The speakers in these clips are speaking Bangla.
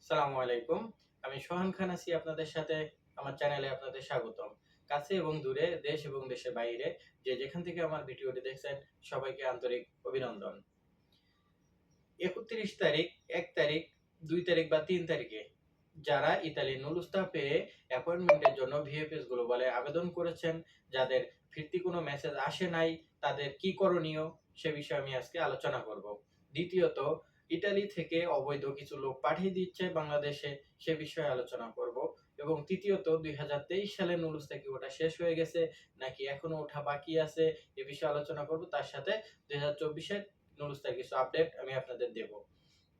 সালামু আলাইকুম। আমি সোহান খান আছি আপনাদের সাথে। আমার চ্যানেলে আপনাদের স্বাগতম। কাছে এবং দূরে, দেশ এবং দেশের বাইরে যে যেখান থেকে আমার ভিডিওটি দেখছেন সবাইকে আন্তরিক অভিনন্দন। ৩১ তারিখ, ১ তারিখ, ২ তারিখ বা ৩ তারিখে যারা ইতালির নুলুস্তা পেয়ে অ্যাপয়েন্টমেন্টের জন্য ভিএফএস গ্লোবালে আবেদন করেছেন, যাদের ফিরতি কোনো মেসেজ আসে নাই, তাদের কি করণীয় সে বিষয়ে আমি আজকে আলোচনা করব। দ্বিতীয়ত, ইতালি থেকে অবৈধ কিছু লোক পাঠিয়ে দিচ্ছে বাংলাদেশে, সে বিষয়ে আলোচনা করব। এবং তৃতীয়ত, ২০২৩ সালে নুলুস্তা কি ওটা শেষ হয়ে গেছে নাকি এখনো ওঠা বাকি আছে, এ বিষয়ে আলোচনা করব। তার সাথে ২০২৪-এর নুলুস্তার কিছু আপডেট আমি আপনাদের দেব।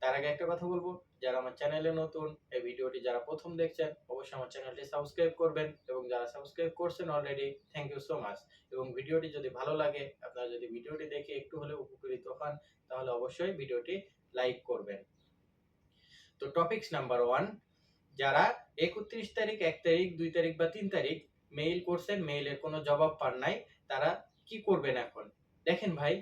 তার আগে একটা কথা বলবো, যারা আমার চ্যানেলে নতুন, এই ভিডিওটি যারা প্রথম দেখছেন অবশ্যই আমার চ্যানেলটি সাবস্ক্রাইব করবেন, এবং যারা সাবস্ক্রাইব করছেন already thank you so much. এবং ভিডিওটি যদি ভালো লাগে, আপনারা যদি ভিডিওটি দেখে একটু হলেও উপকৃত হন, তাহলে অবশ্যই ভিডিওটি লাইক করবেন। তো টপিকস নাম্বার 1, যারা ৩১ তারিখ, ১ তারিখ, ২ তারিখ বা ৩ তারিখ মেইল করছেন, মেইলের কোনো জবাব পান নাই, তারা কি করবেন এখন? দেখেন ভাই,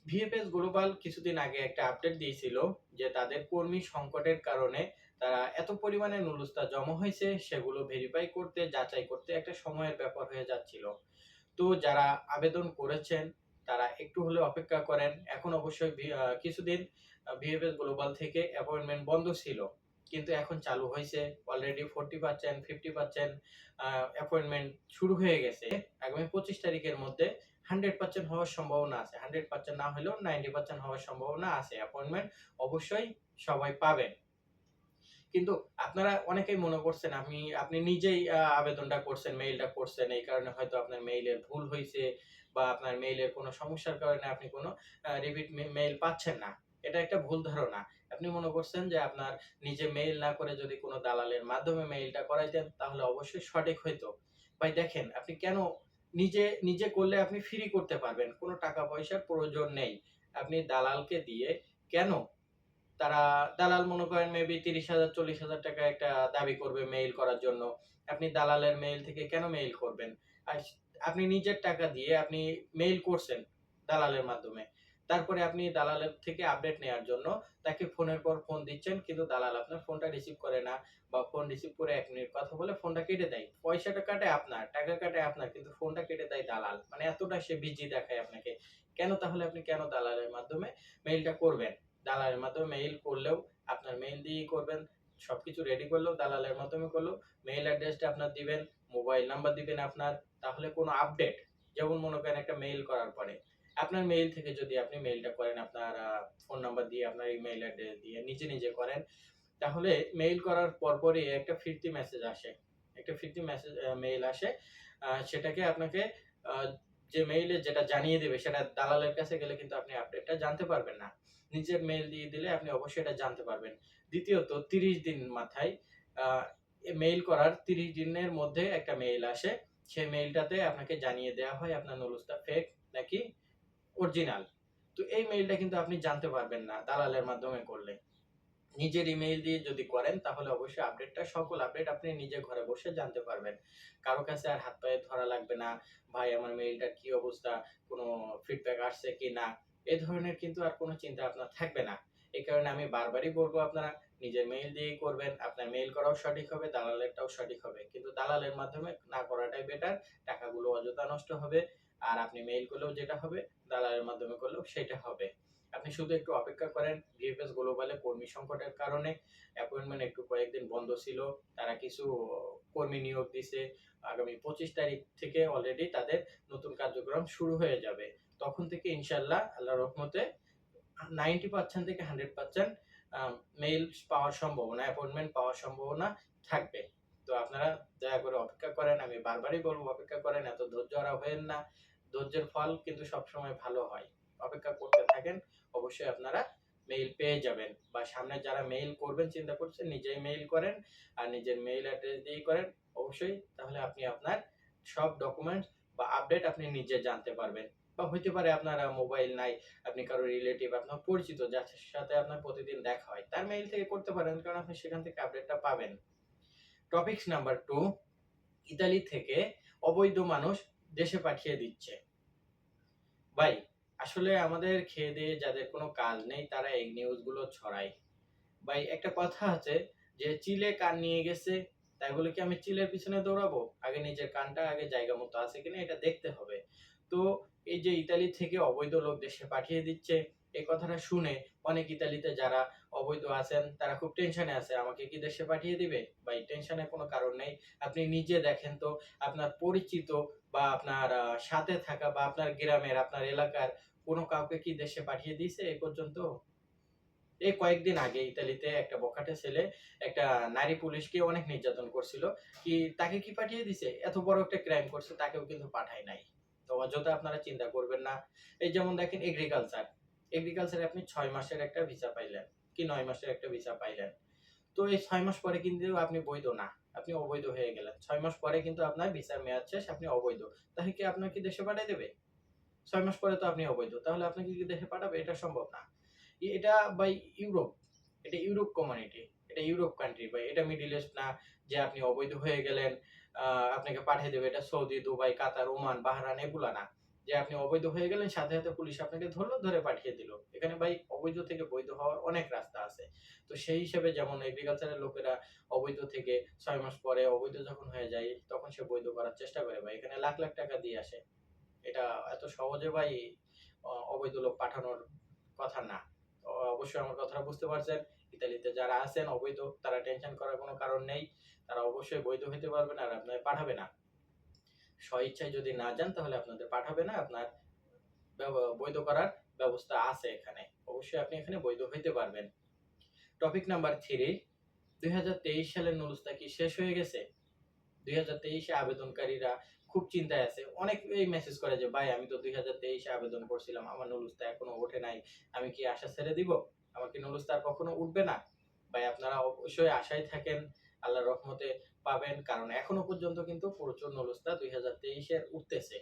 ভিএফএস গ্লোবাল কিছুদিন আগে একটা আপডেট দিয়েছিল যে তাদের কর্মী সংকটের কারণে তারা এত পরিমাণে নুলুস্তা জমা হয়েছে, সেগুলো ভেরিফাই করতে, যাচাই করতে একটা সময়ের ব্যাপার হয়ে যাচ্ছিল। তো যারা আবেদন করেছেন তারা একটু হলেও অপেক্ষা করেন। এখন অবশ্যই কিছুদিন ভিএফএস গ্লোবাল থেকে অ্যাপয়েন্টমেন্ট বন্ধ ছিল, কিন্তু এখন চালু হয়েছে। অলরেডি 40%, 50% অ্যাপয়েন্টমেন্ট শুরু হয়ে গেছে। আগামী 25 তারিখের মধ্যে 100% হওয়ার সম্ভাবনা আছে। 100% না হলেও 90% হওয়ার সম্ভাবনা আছে। অ্যাপয়েন্টমেন্ট অবশ্যই সবাই পাবেন। কিন্তু আপনারা অনেকেই মনে করছেন আপনি নিজেই আবেদনটা করছেন, মেইলটা করছেন, এই কারণে হয়তো আপনার মেইলের ভুল হইছে, বা আপনার মেইলের কোনো সমস্যার কারণে আপনি কোনো রিপিট মেইল পাচ্ছেন না। এটা একটা ভুল ধারণা। আপনি মনে করছেন যে আপনার নিজে মেইল না করে যদি কোনো দালালের মাধ্যমে মেইলটা করাইতেন তাহলে অবশ্যই সঠিক হইতো। ভাই দেখেন, আপনি কেন নিজে করলে আপনি ফ্রি করতে পারবেন। কোনো টাকা পয়সার প্রয়োজন নেই। আপনি দালালকে দিয়ে কেন, তারা দালাল মনে করেন মেবি ৩০,০০০ ৪০,০০০ টাকা একটা দাবি করবে মেইল করার জন্য। আপনি দালালের মেইল থেকে কেন মেইল করবেন? আর আপনি নিজের টাকা দিয়ে আপনি মেইল করছেন দালালের মাধ্যমে। তারপরে আপনি দালালের থেকে আপডেট নেয়ার জন্য তাকে ফোনের পর ফোন দিচ্ছেন, কিন্তু দালাল আপনার ফোনটা রিসিভ করে না, বা ফোন রিসিভ করে ১ মিনিট কথা বলে ফোনটা কেটে দেয়। পয়সাটা কাটে আপনার, টাকা কাটে আপনার, কিন্তু ফোনটা কেটে দেয় দালাল। মানে এতটা সে বিজি দেখায় আপনাকে। কেন দালালের মাধ্যমে মেইলটা করবেন? দালালের মাধ্যমে মেইল করলেও আপনার মেইল দিয়েই করবেন। সবকিছু রেডি করলেও দালালের মাধ্যমে করলেও মেইল অ্যাড্রেসটা আপনার দিবেন, মোবাইল নাম্বার দিবেন আপনার। তাহলে কোনো আপডেট, যেমন মনে করেন একটা মেইল করার পরে আপনার মেইল থেকে যদি আপনি মেইলটা করেন আপনার ফোন নাম্বার দিয়ে, আপনার ইমেইল অ্যাড্রেস দিয়ে নিজে করেন, তাহলে মেইল করার পরপরই একটা ফিরতি মেসেজ আসে। একটা ফিরতি মেসেজ মেইল আসে। সেটাকে আপনাকে আ যে মেইলে যেটা জানিয়ে দিবে সেটা দালালের কাছে গেলে কিন্তু আপনি আপডেটটা জানতে পারবেন না। নিজের মেইল দিয়ে দিলে আপনি অবশ্যই এটা জানতে পারবেন। দ্বিতীয়ত, ৩০ দিন মাথায় আ মেইল করার ৩০ দিনের মধ্যে একটা মেইল আসে। সেই মেইলটাতে আপনাকে জানিয়ে দেয়া হয় আপনার নুলুসটা ফেক নাকি অরিজিনাল। তো এই মেইলটা কিন্তু আপনি জানতে পারবেন না দালালের মাধ্যমে করলে। নিজের ইমেইল দিয়ে যদি করেন তাহলে অবশ্যই সকল আপডেট আপনি নিজে ঘরে বসে জানতে পারবেন। কারো কাছে আর হাত পায়ে ধরা লাগবে না। ভাই আমার মেইলটার কি অবস্থা? কোনো ফিডব্যাক আসছে কিনা? এ ধরনের কিন্তু আর কোনো চিন্তা আপনার থাকবে না। এই কারণে আমি বারবারই বলব, আপনারা নিজের মেইল দিয়েই করবেন। আপনার মেইল করাও সঠিক হবে, দালালেরটাও সঠিক হবে। কিন্তু দালালের মাধ্যমে না করাটাই বেটার। টাকাগুলো অযথা নষ্ট হবে। আর আপনি মেইল করলেও যেটা হবে, দালালের মাধ্যমে করলেও সেটা হবে। আপনি শুধু একটু অপেক্ষা করেন। ভিএফএস গ্লোবালে কর্মী সংকটের কারণে অ্যাপয়েন্টমেন্ট একটু কয়েকদিন বন্ধ ছিল। তারা কিছু কর্মী নিয়োগ দিছে। আগামী ২৫ তারিখ থেকে অলরেডি তাদের নতুন কার্যক্রম শুরু হয়ে যাবে। তখন থেকে ইনশাআল্লাহ আল্লাহর রহমতে 90% থেকে 100% আ মেইল পাওয়ার সম্ভাবনা, অ্যাপয়েন্টমেন্ট পাওয়ার সম্ভাবনা থাকবে। তো আপনারা দয়া করে অপেক্ষা করেন। আমি বারবারই বলব, অপেক্ষা করেন। এত ধৈর্য হারা হইয়েন না। ধৈর্যের ফল কিন্তু সবসময় ভালো হয়। অপেক্ষা করতে থাকেন। অবশ্যই আপনারা মেইল পেয়ে যাবেন, বা সামনে যারা মেইল করবেন চিন্তা করছেন নিজেই মেইল করেন, আর নিজের মেইল অ্যাড্রেস দিয়েই করেন অবশ্যই। তাহলে আপনি আপনার সব ডকুমেন্টস বা আপডেট আপনি নিজে জানতে পারবেন। বা হইতে পারে আপনার মোবাইল নাই, আপনি কারো রিলেটিভ, আপনার পরিচিত যার সাথে আপনার প্রতিদিন দেখা হয়, তার মেইল থেকে করতে পারেন, কারণ আপনি সেখান থেকে আপডেটটা পাবেন। টপিকস নাম্বার 2, ইতালি থেকে অবৈধ মানুষ দেশে পাঠিয়ে দিচ্ছে। ভাই, আসলে আমাদের খেয়ে-দেয়ে যাদের কোনো কাজ নেই তারা এই নিউজগুলো ছড়ায়। ভাই একটা কথা আছে যে চিলে কান নিয়ে গেছে, তাই বলে কি আমি চিলের পিছনে দৌড়াবো? আগে নিজের কানটা আগে জায়গা মতো আছে কিনা এটা দেখতে হবে। তো এই যে ইতালি থেকে অবৈধ লোক দেশে পাঠিয়ে দিচ্ছে, এই কথাটা শুনে অনেক ইতালিতে যারা অবৈধ আছেন তারা খুব টেনশনে আছে, আমাকে কি দেশে পাঠিয়ে দিবে? ভাই টেনশনের কোনো কারণ নেই। আপনি নিজে দেখেন তো আপনার পরিচিত বা আপনার সাথে থাকা বা আপনার গ্রামের, আপনার এলাকার কোনো কাউকে কি দেশে পাঠিয়ে দিয়েছে এ পর্যন্ত? এই কয়েকদিন আগে ইতালিতে একটা বখাটে ছেলে একটা নারী পুলিশকে অনেক নির্যাতন করছিল। কি তাকে কি পাঠিয়ে দিছে? এত বড় একটা ক্রাইম করছে তাকেও কিন্তু পাঠায় নাই। তো অযথা আপনারা চিন্তা করবেন না। এই যেমন দেখেন এগ্রিকালচারে আপনি ৬ মাসের একটা ভিসা পাইলেন কি ৯ মাসের একটা ভিসা পাইলেন। তো এই ৬ মাস পরে কিন্তু আপনি বৈধ না। আপনি অবৈধ হয়ে গেলেন। ৬ মাস পরে কিন্তু আপনার ভিসার মেয়াদ শেষ, আপনি অবৈধ। তাহলে কি আপনাকে দেশে পাঠায় দেবে? ৬ মাস পরে তো আপনি অবৈধ। তাহলে আপনাকে কি দেশে পাঠাবে? এটা সম্ভব না। এটা ভাই ইউরোপ। এটা ইউরোপ কমিউনিটি। এটা ইউরোপ কান্ট্রি ভাই। এটা মিডল ইস্ট না যে আপনি অবৈধ হয়ে গেলেন, আ আপনাকে পাঠিয়ে দেবে। এটা সৌদি, দুবাই, কাতার, ওমান, বাহরাইন এগুলা না। যে আপনি অবৈধ হয়ে গেলেন সাথে, সাথে পুলিশ আপনাকে ধরলো, ধরে পাঠিয়ে দিল। এখানে ভাই অবৈধ থেকে বৈধ হওয়ার অনেক রাস্তা আছে। তো সেই হিসেবে যেমন এগ্রিকালচারের লোকেরা অবৈধ থেকে ৬ মাস পরে অবৈধ যখন হয়ে যায় তখন সে বৈধ করার চেষ্টা করে ভাই। এখানে লাখ, লাখ টাকা দিয়ে আসে। এটা এত সহজে ভাই অবৈধ লোক পাঠানোর কথা না। অবশ্যই আমার কথাটা বুঝতে পারছেন। ইতালিতে যারা আছেন অবৈধ তারা টেনশন করার কোনো কারণ নেই। তারা অবশ্যই বৈধ হইতে পারবেন আর আপনাদের পাঠাবে না। স্বইচ্ছায় যদি না যান তাহলে আপনাদের পাঠাবে না। আপনার বৈধ করার ব্যবস্থা আছে এখানে। অবশ্যই আপনি এখানে বৈধ হইতে পারবেন। টপিক নাম্বার 3, ২০২৩ সালের নুরুস্তা কি শেষ হয়ে গেছে? ২০২৩ এ আবেদনকারীরা খুব চিন্তায় আছে। অনেকেই মেসেজ করে যে, "ভাই আমি তো ২০২৩ এ আবেদন করছিলাম। আমার নুরুস্তা এখনো ওঠে নাই। আমি কি আশা ছেড়ে দিব? আমার কি নুরুস্তা আর কখনো উঠবে না?" ভাই আপনারা অবশ্যই আশায় থাকেন। আল্লাহর রহমতে পাবেন। কারণ এখনো পর্যন্ত কিন্তু প্রচুর নুরুস্তা ২০২৩ এর উঠতেছে।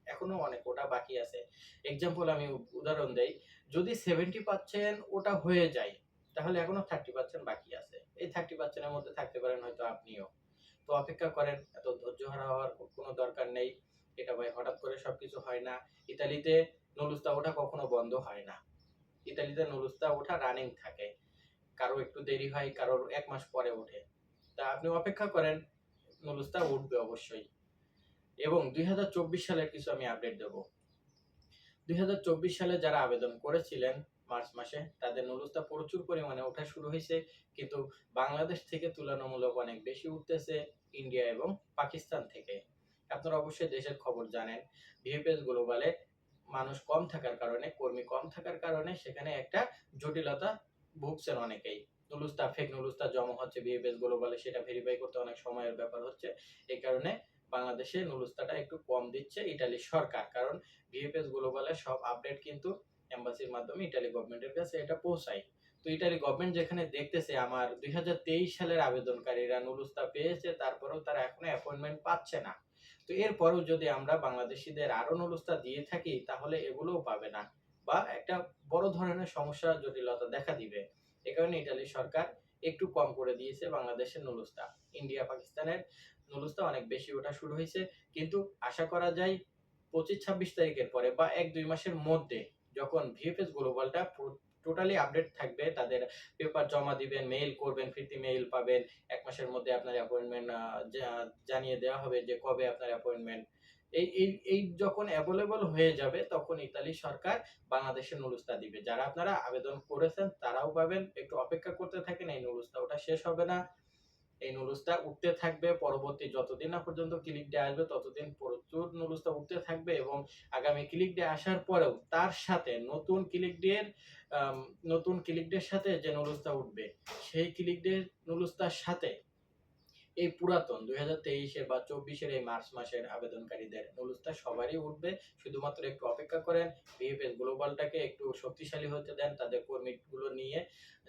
এখনো অনেক ওটা বাকি আছে। এক্সাম্পল আমি উদাহরণ দেই। যদি 70% ওটা হয়ে যায়, তাহলে এখনো 30% বাকি আছে। এই 30% এর মধ্যে থাকতে পারেন হয়তো আপনিও। তো অপেক্ষা করেন। এত ধৈর্যহারা হওয়ার কোনো দরকার নেই। এটা ভাই হঠাৎ করে সবকিছু হয় না। ইতালিতে নুরুস্তা ওঠা কখনো বন্ধ হয় না। ইতালিতে নুরুস্তা ওঠা রানিং থাকে। কারো একটু দেরি হয়, কারোর ১ মাস পরে ওঠে। তা আপনি অপেক্ষা করেন, নুরুস্তা উঠবে অবশ্যই। এবং ২০২৪ সালের কিছু আমি আপডেট দেব। ২০২৪ সালে যারা আবেদন করেছিলেন মার্চ মাসে, তাদের নুরুস্তা প্রচুর পরিমাণে ওঠা শুরু হইছে। কিন্তু বাংলাদেশ থেকে তুলনামূলক অনেক বেশি উঠতেছে ইন্ডিয়া এবং পাকিস্তান থেকে। আপনারা অবশ্যই দেশের খবর জানেন। ভিএফএস গ্লোবালে মানুষ কম থাকার কারণে, কর্মী কম থাকার কারণে সেখানে একটা জটিলতা ভুগছেন অনেকেই। নুরুস্তা, ফেক নুরুস্তা জমা হচ্ছে ভিএফএস গ্লোবালে, সেটা ভেরিফাই করতে অনেক সময়ের ব্যাপার হচ্ছে। এই কারণে বাংলাদেশে নুরুস্তাটা একটু কম দিচ্ছে ইতালির সরকার। কারণ ভিএফএস গ্লোবালের সব আপডেট কিন্তু এম্বাসির মাধ্যমে ইতালি গভর্নমেন্টের কাছে এটা পৌঁছায়। তো ইতালি গভর্নমেন্ট যেখানে দেখতেছে আমার ২০২৩ সালের আবেদনকারীরা নুরুস্তা পেয়েছে, তারপরেও তারা এখনো অ্যাপয়েন্টমেন্ট পাচ্ছে না। তো এরপরেও যদি আমরা বাংলাদেশীদের আরো নুরুস্তা দিয়ে থাকি তাহলে এগুলোও পাবে না বা একটা বড় ধরনের সমস্যা জটিলতা দেখা দিবে। এ কারণে ইতালি সরকার একটু কম করে দিয়েছে বাংলাদেশের নুরুস্তা। ইন্ডিয়া পাকিস্তানের নুরুস্তা অনেক বেশি ওঠা শুরু হয়েছে। কিন্তু আশা করা যায় ২৫-২৬ তারিখের পরে বা ১-২ মাসের মধ্যে যখন ভিএফএস গ্লোবালটা টোটালি আপডেট থাকবে, তাদের পেপার জমা দিবেন, মেইল করবেন, ফিরতি মেইল পাবেন। ১ মাসের মধ্যে আপনার অ্যাপয়েন্টমেন্ট জানিয়ে দেওয়া হবে যে কবে আপনার অ্যাপয়েন্টমেন্ট। এই যখন এভেইলেবল হয়ে যাবে তখন ইতালি সরকার বাংলাদেশের নুরুস্তা দিবে। যারা আপনারা আবেদন করেছেন তারাও পাবেন। একটু অপেক্ষা করতে থাকেন, এই নুরুস্তা ওটা শেষ হবে না। এই নুডলসটা উঠতে থাকবে পরবর্তী যতদিন না পর্যন্ত ক্লিক ডে আসবে ততদিন প্রচুর নুডলসটা উঠতে থাকবে এবং আগামী ক্লিক ডে আসার পরেও তার সাথে নতুন ক্লিক ডের সাথে যে নুডলসটা উঠবে সেই ক্লিক ডে নুডলসটার সাথে এই পুরাতন ২০২৩ এর বা ২৪ এর এই মার্চ মাসের আবেদনকারীদের নুডলসটা সবারই উঠবে। শুধুমাত্র একটু অপেক্ষা করেন। ভিএফএস গ্লোবালটাকে একটু শক্তিশালী হতে দেন তাদের কর্মীগুলো নিয়ে,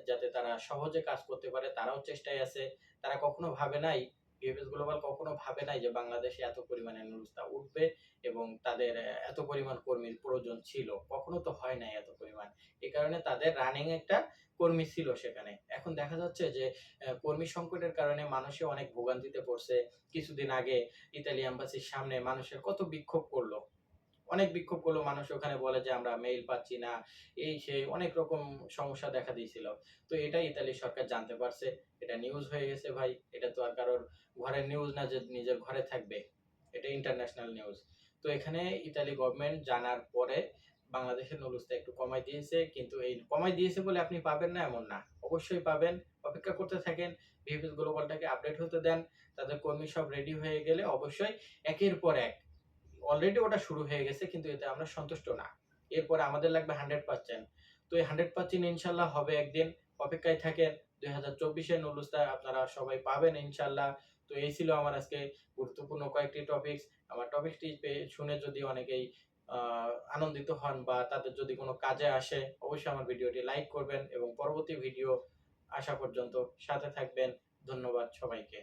যাতে তারা সহজে কাজ করতে পারে। তারাও চেষ্টায় আছে। তারা কখনো ভাবে নাই, ভিএফএস গ্লোবাল কখনো ভাবে নাই যে বাংলাদেশে এত পরিমাণে নুডলসটা উঠবে এবং তাদের এত পরিমাণ কর্মীর প্রয়োজন ছিল। কখনো তো হয় নাই এত পরিমাণ। এ কারণে তাদের রানিং একটা কর্মী ছিল সেখানে। এখন দেখা যাচ্ছে যে কর্মী সংকটের কারণে মানুষে অনেক ভোগান্তিতে পড়ছে। কিছুদিন আগে ইতালি এম্বাসির সামনে মানুষের কত বিক্ষোভ করলো। অনেক বিক্ষোভ করলো মানুষ, ওখানে বলে যে আমরা মেইল পাচ্ছি না, এই সেই অনেক রকম সমস্যা দেখা দিয়েছিল। তো এটা ইতালির সরকার জানতে পারছে, এটা নিউজ হয়ে গেছে ভাই। এটা তো আর কারোর ঘরের নিউজ না যে নিজের ঘরে থাকবে, এটা ইন্টারন্যাশনাল নিউজ। তো এখানে ইতালি গভর্নমেন্ট জানার পরে বাংলাদেশের নুডলসটা একটু কমাই দিয়েছে, কিন্তু এই কমাই দিয়েছে বলে আপনি পাবেন না এমন না, অবশ্যই পাবেন। অপেক্ষা করতে থাকেন, ভিএফএস গ্লোবালটাকে আপডেট হতে দেন, তাদের কর্মী সব রেডি হয়ে গেলে অবশ্যই একের পর এক, অলরেডি ওটা শুরু হয়ে গেছে কিন্তু এতে আমরা সন্তুষ্ট না। এরপরে আমাদের লাগবে 100%। তো এই 100% ইনশাল্লাহ হবে একদিন, অপেক্ষায় থাকেন। 2024 নুডলসটা আপনারা সবাই পাবেন ইনশাল্লাহ। তো এই ছিল আমার আজকে গুরুত্বপূর্ণ কয়েকটি টপিকস। আমার টপিকটি শুনে যদি অনেকেই আনন্দিত হন বা তাদের যদি কোনো কাজে আসে, অবশ্যই আমার ভিডিওটি লাইক করবেন এবং পরবর্তী ভিডিও আসা পর্যন্ত সাথে থাকবেন। ধন্যবাদ সবাইকে।